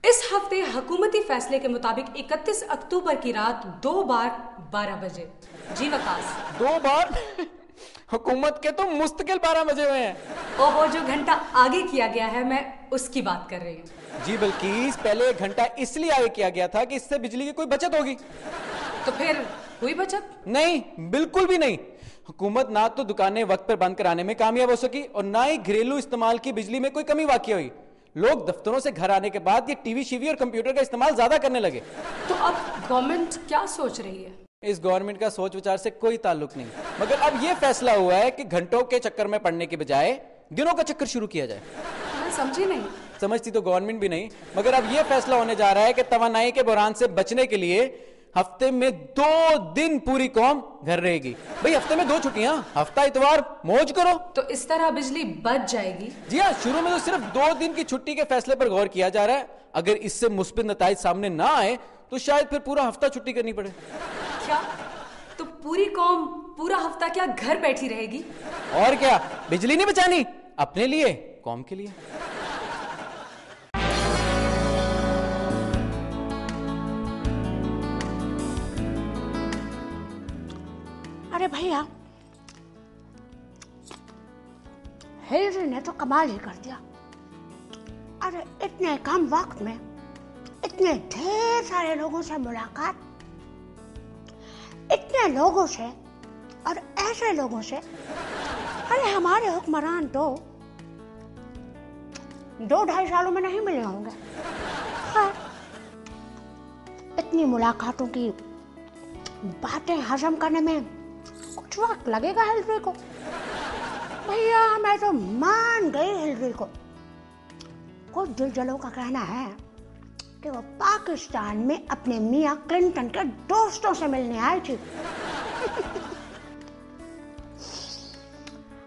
इस हफ्ते हुकूमती फैसले के मुताबिक 31 अक्टूबर की रात 2 बार 12 बजे। जी वकास, 2 बार? हुकूमत के तो मुस्तकिल 12 बजे हुए हैं। ओहो, जो घंटा आगे किया गया है मैं उसकी बात कर रही हूँ। जी बल्कीस, पहले 1 घंटा इसलिए आगे किया गया था कि इससे बिजली की कोई बचत होगी। तो फिर हुई बचत? नहीं, बिल्कुल भी नहीं। हुकूमत ना तो दुकानें वक्त पर बंद कराने में कामयाब हो सकी और ना ही घरेलू इस्तेमाल की बिजली में कोई कमी वाकई हुई। लोग दफ्तरों से घर आने के बाद ये टीवी शीवी और कंप्यूटर का इस्तेमाल ज्यादा करने लगे। तो अब गवर्नमेंट क्या सोच रही है? इस गवर्नमेंट का सोच विचार से कोई ताल्लुक नहीं, मगर अब ये फैसला हुआ है कि घंटों के चक्कर में पड़ने के बजाय दिनों का चक्कर शुरू किया जाए। मैं समझी नहीं। समझती तो गवर्नमेंट भी नहीं, मगर अब ये फैसला होने जा रहा है कि तवानाई के बहरान से बचने के लिए हफ्ते में 2 दिन पूरी कौम घर रहेगी। भाई, हफ्ते में 2 छुट्टियां, हफ्ता इतवार मौज करो। तो इस तरह बिजली बच जाएगी? जी हाँ, शुरू में तो सिर्फ 2 दिन की छुट्टी के फैसले पर गौर किया जा रहा है। अगर इससे मुस्बित नताइज सामने ना आए तो शायद फिर पूरा हफ्ता छुट्टी करनी पड़े। क्या? तो पूरी कौम पूरा हफ्ता क्या घर बैठी रहेगी? और क्या, बिजली नहीं बचानी अपने लिए, कौम के लिए। अरे भैया, हिलरी ने तो कमाल ही कर दिया। अरे इतने कम वक्त में इतने ढेर सारे लोगों से मुलाकात, इतने लोगों से और ऐसे लोगों से। अरे हमारे हुक्मरान तो 2-2.5 सालों में नहीं मिले होंगे। हाँ, इतनी मुलाकातों की बातें हजम करने में कुछ वक्त लगेगा हिलरी को। भैया, मैं तो मान गई हिलरी को। कुछ दिलजलों का कहना है कि वो पाकिस्तान में अपने मियां क्लिंटन के दोस्तों से मिलने आई थी।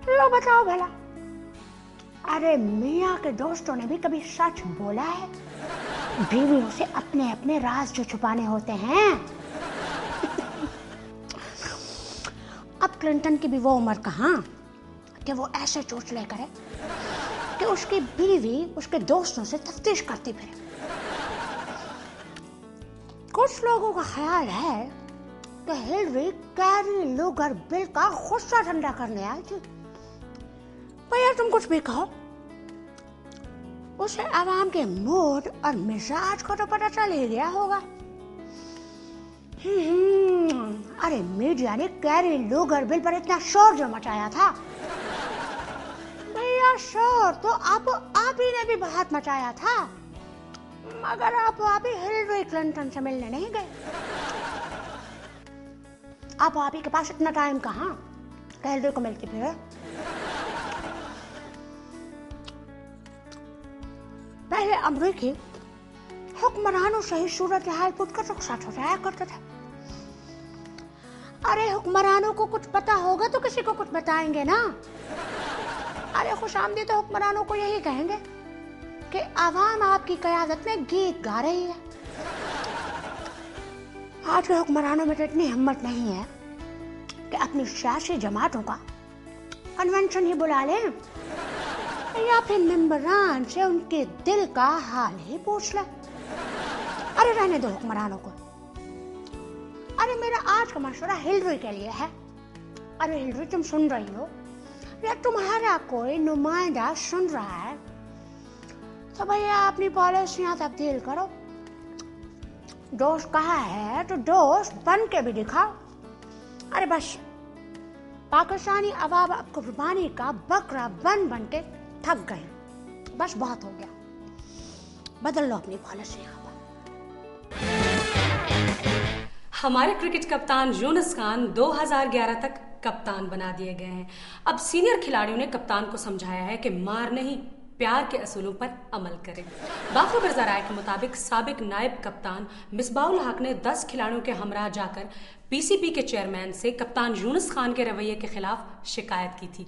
लो बताओ भला, अरे मियां के दोस्तों ने भी कभी सच बोला है? बीवियों से अपने अपने राज जो छुपाने होते हैं। अब क्लिंटन की भी वो उम्र कहाँ कि वो ऐसे चोचले करे कि उसकी बीवी उसके दोस्तों से तफ्तीश करती फिरे। कुछ लोगों का ख्याल है कि हिलरी कैरी लूगर बिल का गुस्सा ठंडा करने आई थी। भैया, तुम कुछ भी कहो, उसे आवाम के मूड और मिजाज को तो पता चल ही गया होगा। अरे मीडिया ने कैरी लूगर बिल पर इतना शोर जो मचाया था, भैया शोर तो आप ही ने भी बहुत मचाया था, मगर आप ही हिलरी क्लिंटन से मिलने नहीं गए। आप ही के पास इतना टाइम कहाँ हिलरी को मिलती फिर। पहले अमरीकी हुक्मरानों से ही सूरत हाल पूछकर रुखसत हो जाया करते थे। अरे हुक्मरानों को कुछ पता होगा तो किसी को कुछ बताएंगे ना। अरे खुशामदी तो हुक्मरानों को यही कहेंगे कि आवाम आपकी क़यादत में गीत गा रही है। आज के हुक्मरानों में तो इतनी हिम्मत नहीं है कि अपनी सियासी जमातों का कन्वेंशन ही बुला लें या फिर मेंबरान से उनके दिल का हाल ही पूछ लें। अरे रहने दो हुक्मरानों को। अरे मेरा आज का मशवरा हिलरी के लिए है। अरे हिलरी, तुम सुन रही हो या तुम्हारा कोई नुमाइंदा सुन रहा है तो भैया अपनी पॉलिसियां तब्दील करो। दोस्त कहा है तो दोस्त बन के भी दिखाओ। अरे बस, पाकिस्तानी अवाम अब कुर्बानी का बकरा बन के थक गए। बस बहुत हो गया, बदल लो अपनी पॉलिसियां। हमारे क्रिकेट कप्तान यूनुस खान 2011 तक कप्तान बना दिए गए हैं। अब सीनियर खिलाड़ियों ने कप्तान को समझाया है कि मार नहीं, प्यार के असूलों पर अमल करें। बाखबर ज़राए के मुताबिक साबिक नायब कप्तान मिसबाउल हक ने 10 खिलाड़ियों के हमरा जाकर पीसीबी के चेयरमैन से कप्तान यूनुस खान के रवैये के खिलाफ शिकायत की थी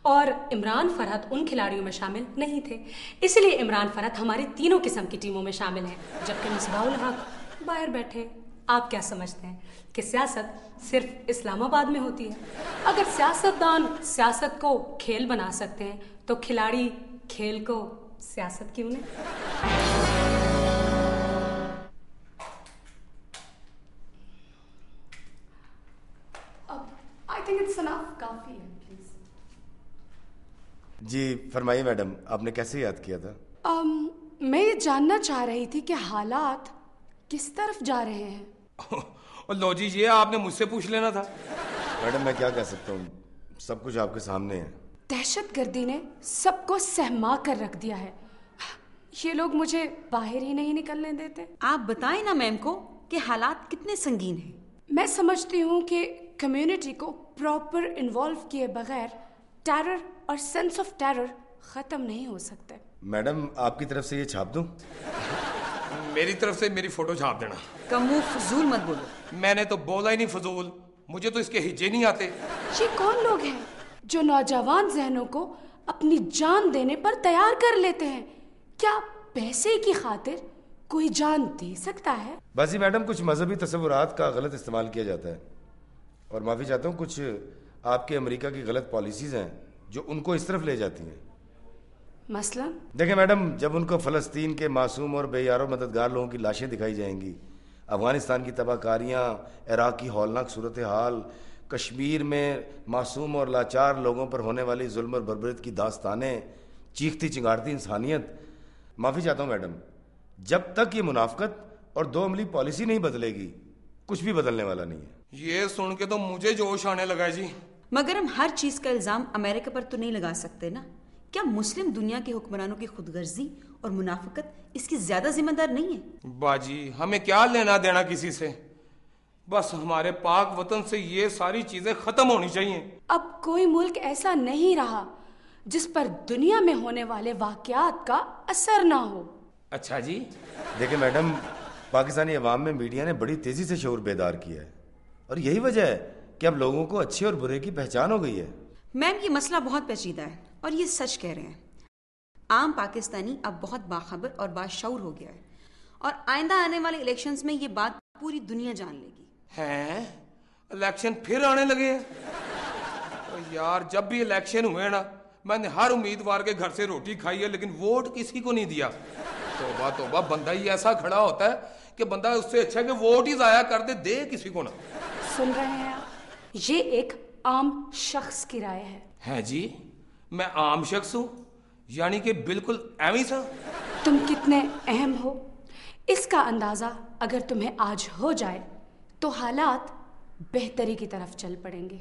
और इमरान फरहत उन खिलाड़ियों में शामिल नहीं थे। इसलिए इमरान फरहत हमारी तीनों किस्म की टीमों में शामिल हैं, जबकि मिसबाउल हक बाहर बैठे। आप क्या समझते हैं कि सियासत सिर्फ इस्लामाबाद में होती है? अगर सियासतदान सियासत को खेल बना सकते हैं तो खिलाड़ी खेल को सियासत क्यों नहीं? अब आई थिंक इट्स इनफ, काफी है, प्लीज। जी फरमाइए मैडम, आपने कैसे याद किया था? मैं ये जानना चाह रही थी कि हालात किस तरफ जा रहे हैं। और लो जी, ये आपने मुझसे पूछ लेना था। मैडम मैं क्या कह सकता हूँ, सब कुछ आपके सामने है। दहशतगर्दी ने सबको सहमा कर रख दिया है। ये लोग मुझे बाहर ही नहीं निकलने देते। आप बताएं ना मैम को कि हालात कितने संगीन हैं। मैं समझती हूँ कि कम्युनिटी को प्रॉपर इन्वॉल्व किए बगैर टेरर और सेंस ऑफ टेरर खत्म नहीं हो सकते। मैडम आपकी तरफ से ये छाप दूं? मेरी तरफ से मेरी फोटो छाप देना। कमू फजूल मत बोलो। मैंने तो बोला ही नहीं फजूल, मुझे तो इसके हिज्जे नहीं आते। ये कौन लोग हैं जो नौजवान जहनों को अपनी जान देने पर तैयार कर लेते हैं? क्या पैसे की खातिर कोई जान दे सकता है? बस ही मैडम, कुछ मजहबी तस्वुरात का गलत इस्तेमाल किया जाता है, और माफी चाहता हूँ, कुछ आपके अमेरिका की गलत पॉलिसीज हैं जो उनको इस तरफ ले जाती हैं। मसलन? देखिए मैडम, जब उनको फ़लस्तीन के मासूम और बेयारो मददगार लोगों की लाशें दिखाई जाएंगी, अफगानिस्तान की तबाहकारियाँ, इराक की हौलनाक सूरत हाल, कश्मीर में मासूम और लाचार लोगों पर होने वाली जुल्म और बर्बरीत की दास्तानें, चीखती चिंगारती इंसानियत, माफ़ी चाहता हूँ मैडम, जब तक ये मुनाफकत और दो अमली पॉलिसी नहीं बदलेगी, कुछ भी बदलने वाला नहीं है। ये सुन के तो मुझे जोश आने लगा है जी। मगर हम हर चीज का इल्जाम अमेरिका पर तो नहीं लगा सकते ना। क्या मुस्लिम दुनिया के हुक्मरानों की खुदगर्जी और मुनाफकत इसकी ज्यादा जिम्मेदार नहीं है? बाजी, हमें क्या लेना देना किसी से, बस हमारे पाक वतन से ये सारी चीजें खत्म होनी चाहिए। अब कोई मुल्क ऐसा नहीं रहा जिस पर दुनिया में होने वाले वाकयात का असर ना हो। अच्छा जी। देखिए मैडम, पाकिस्तानी अवाम में मीडिया ने बड़ी तेजी से शऊर बेदार किया है, और यही वजह है कि अब लोगों को अच्छे और बुरे की पहचान हो गई है। मैम, ये मसला बहुत पेचीदा है और ये सच कह रहे हैं। आम पाकिस्तानी अब बहुत बाखबर और बाशऊर हो गया है, और आइंदा आने वाले इलेक्शंस में ये बात पूरी दुनिया जान लेगी। हैं? इलेक्शन फिर आने लगे हैं? तो यार, जब भी इलेक्शन हुए ना, मैंने हर उम्मीदवार के घर से रोटी खाई है, लेकिन वोट किसी को नहीं दिया। तौबा तौबा, बंदा ही ऐसा खड़ा होता है कि बंदा उससे अच्छा है कि वोट ही जाया कर दे किसी को ना। सुन रहे हैं आप? ये एक आम शख्स की राय है। है जी? मैं आम शख्स हूँ? यानी कि बिल्कुल एवं सा? तुम कितने अहम हो इसका अंदाजा अगर तुम्हें आज हो जाए तो हालात बेहतरी की तरफ चल पड़ेंगे।